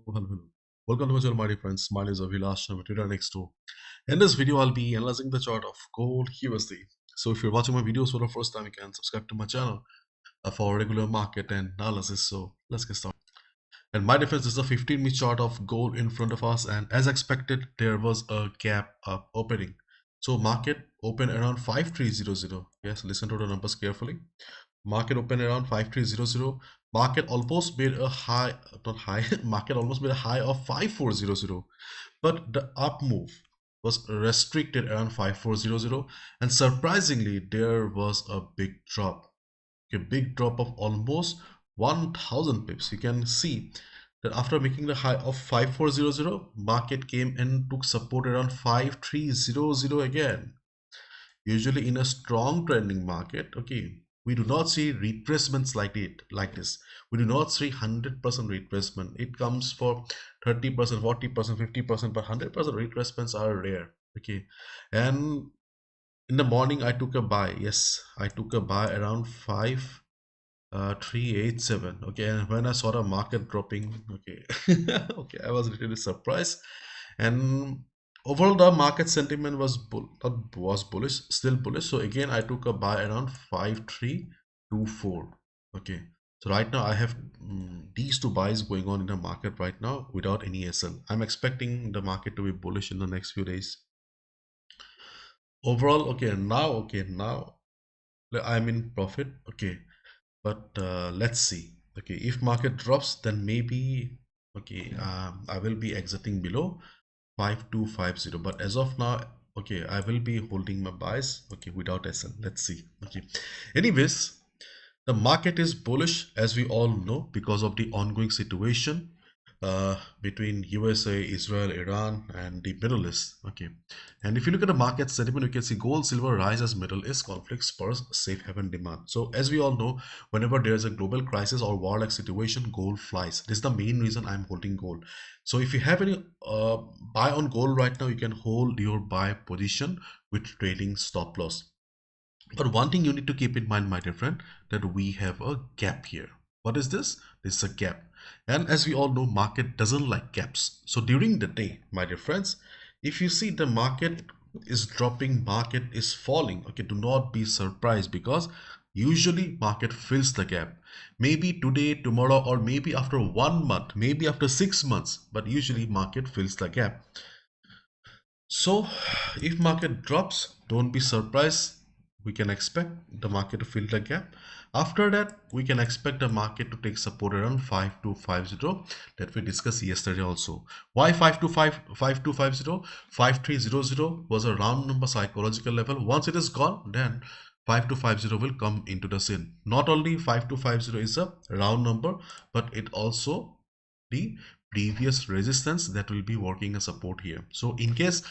Hello. Welcome to my channel, my dear friends. My name is Avilash. I'm a trader next door. In this video, I'll be analyzing the chart of gold USD. So if you're watching my videos for the first time, you can subscribe to my channel for regular market and analysis. So let's get started. And my difference is a 15-minute chart of gold in front of us, and as expected, there was a gap up opening. So market opened around 5300. Yes, listen to the numbers carefully. Market opened around 5300. Market almost made a high, not high, market almost made a high of 5400. But the up move was restricted around 5400, and surprisingly, there was a big drop. A big drop of almost 1000 pips. You can see that after making the high of 5400, market came and took support around 5300 again. Usually in a strong trending market, okay, we do not see retracements like this. We do not see 100% retracement. It comes for 30%, 40%, 50%, but 100% retracements are rare. Okay, and in the morning I took a buy. Yes, I took a buy around 387. Okay, and when I saw the market dropping, okay, okay, I was a little surprised. And overall the market sentiment was bullish, still bullish. So again I took a buy around 5324. Okay, so right now I have these two buys going on in the market right now without any SL. I'm expecting the market to be bullish in the next few days. Overall, okay, now I'm in profit. Okay, but let's see. Okay, if market drops, then maybe okay, I will be exiting below 5250. But as of now, okay, I will be holding my buys, okay, without SL. Let's see. Okay, anyways, the market is bullish, as we all know, because of the ongoing situation between USA, Israel, Iran, and the Middle East. Okay, and if you look at the market sentiment, you can see gold, silver rise as Middle East conflict spurs safe haven demand. So, as we all know, whenever there is a global crisis or war-like situation, gold flies. This is the main reason I'm holding gold. So, if you have any buy on gold right now, you can hold your buy position with trading stop loss. But one thing you need to keep in mind, my dear friend, that we have a gap here. What is this? This is a gap. And as we all know, market doesn't like gaps. So during the day, my dear friends, if you see the market is dropping, market is falling, okay, do not be surprised, because usually market fills the gap. Maybe today, tomorrow, or maybe after 1 month, maybe after 6 months, but usually market fills the gap. So if market drops, don't be surprised. We can expect the market to fill the gap. After that, we can expect the market to take support around 5250 that we discussed yesterday also. Why 5250? 5300 was a round number psychological level. Once it is gone, then 5250 will come into the scene. Not only 5250 is a round number, but it also the previous resistance that will be working as support here. So in case,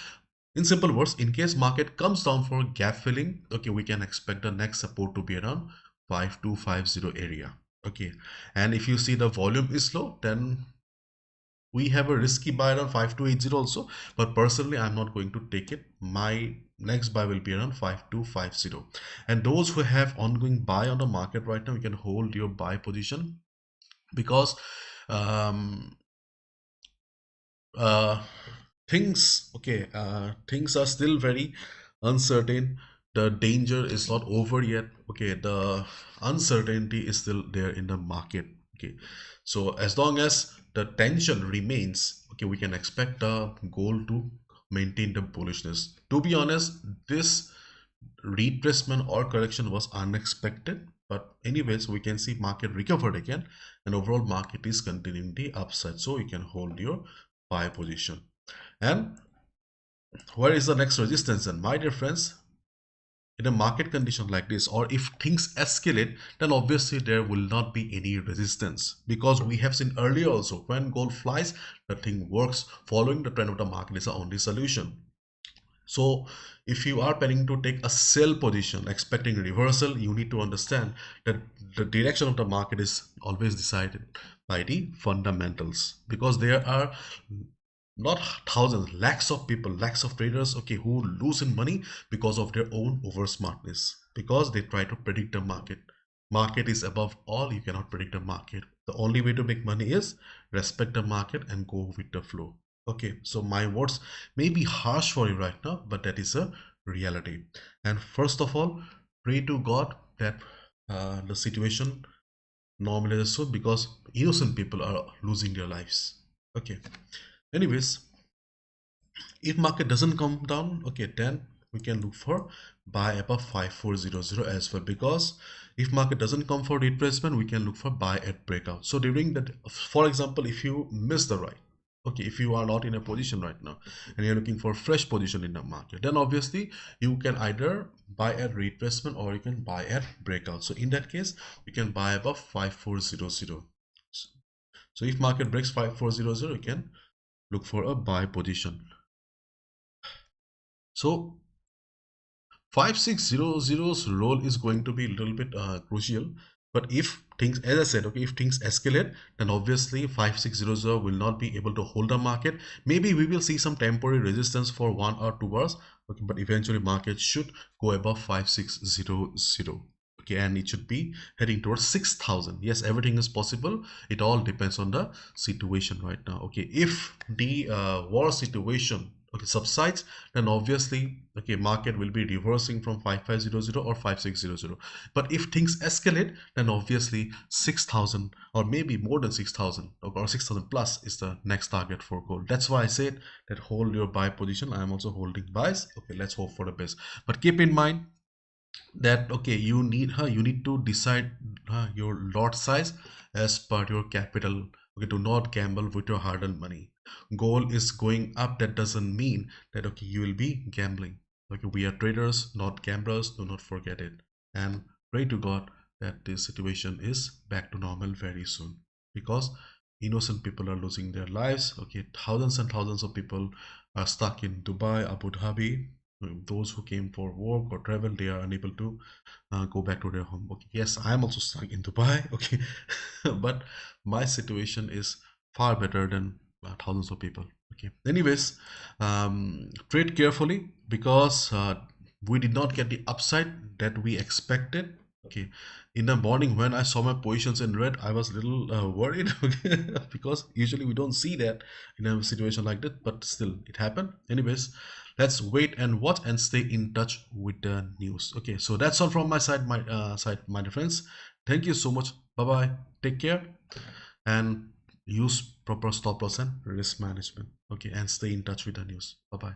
in simple words, in case market comes down for gap filling, okay, we can expect the next support to be around 5250 area. Okay, and if you see the volume is low, then we have a risky buy around 5280 also, but personally I'm not going to take it. My next buy will be around 5250. And those who have ongoing buy on the market right now, you can hold your buy position, because um uh things are still very uncertain. The danger is not over yet. Okay, the uncertainty is still there in the market. Okay, so as long as the tension remains, okay, we can expect the gold to maintain the bullishness. To be honest, this retracement or correction was unexpected, but anyways, we can see market recovered again, and overall market is continuing the upside, so you can hold your buy position. And where is the next resistance? And my dear friends, in a market condition like this, or if things escalate, then obviously there will not be any resistance, because we have seen earlier also, when gold flies, the thing works. Following the trend of the market is the only solution. So if you are planning to take a sell position expecting reversal, you need to understand that the direction of the market is always decided by the fundamentals, because there are not thousands, lakhs of people, lakhs of traders, okay, who lose in money because of their own over smartness, because they try to predict the market. Market is above all. You cannot predict the market. The only way to make money is respect the market and go with the flow. Okay, so my words may be harsh for you right now, but that is a reality. And first of all, pray to God that the situation normalizes soon, because innocent people are losing their lives. Okay. Anyways, if market doesn't come down, okay, then we can look for buy above 5400 as well, because if market doesn't come for retracement, we can look for buy at breakout. So during that, for example, if you miss the right, okay, if you are not in a position right now and you're looking for fresh position in the market, then obviously you can either buy at retracement or you can buy at breakout. So in that case, you can buy above 5400. So if market breaks 5400, you can look for a buy position. So 5600's role is going to be a little bit crucial. But if things, as I said, okay, if things escalate, then obviously 5600 will not be able to hold the market. Maybe we will see some temporary resistance for 1 or 2 hours, okay, but eventually market should go above 5600. Okay, and it should be heading towards 6000. Yes, everything is possible. It all depends on the situation right now. Okay, if the war situation, okay, subsides, then obviously, okay, market will be reversing from 5500 or 5600. But if things escalate, then obviously 6000 or maybe more than 6000 or 6000 plus is the next target for gold. That's why I said that hold your buy position. I am also holding buys. Okay, let's hope for the best, but keep in mind that, okay, you need to decide your lot size as per your capital. Okay, do not gamble with your hard-earned money. Gold is going up, that doesn't mean that, okay, you will be gambling. Okay, we are traders, not gamblers, do not forget it. And pray to God that this situation is back to normal very soon, because innocent people are losing their lives. Okay, thousands and thousands of people are stuck in Dubai, Abu Dhabi. Those who came for work or travel, they are unable to go back to their home. Okay, yes, I am also stuck in Dubai. Okay, but my situation is far better than thousands of people. Okay, anyways, trade carefully, because we did not get the upside that we expected. Okay, in the morning when I saw my positions in red, I was a little worried. Okay, because usually we don't see that in a situation like that, but still it happened. Anyways, let's wait and watch and stay in touch with the news. Okay, so that's all from my side, my dear friends. Thank you so much. Bye bye. Take care and use proper stop loss and risk management. Okay, and stay in touch with the news. Bye bye.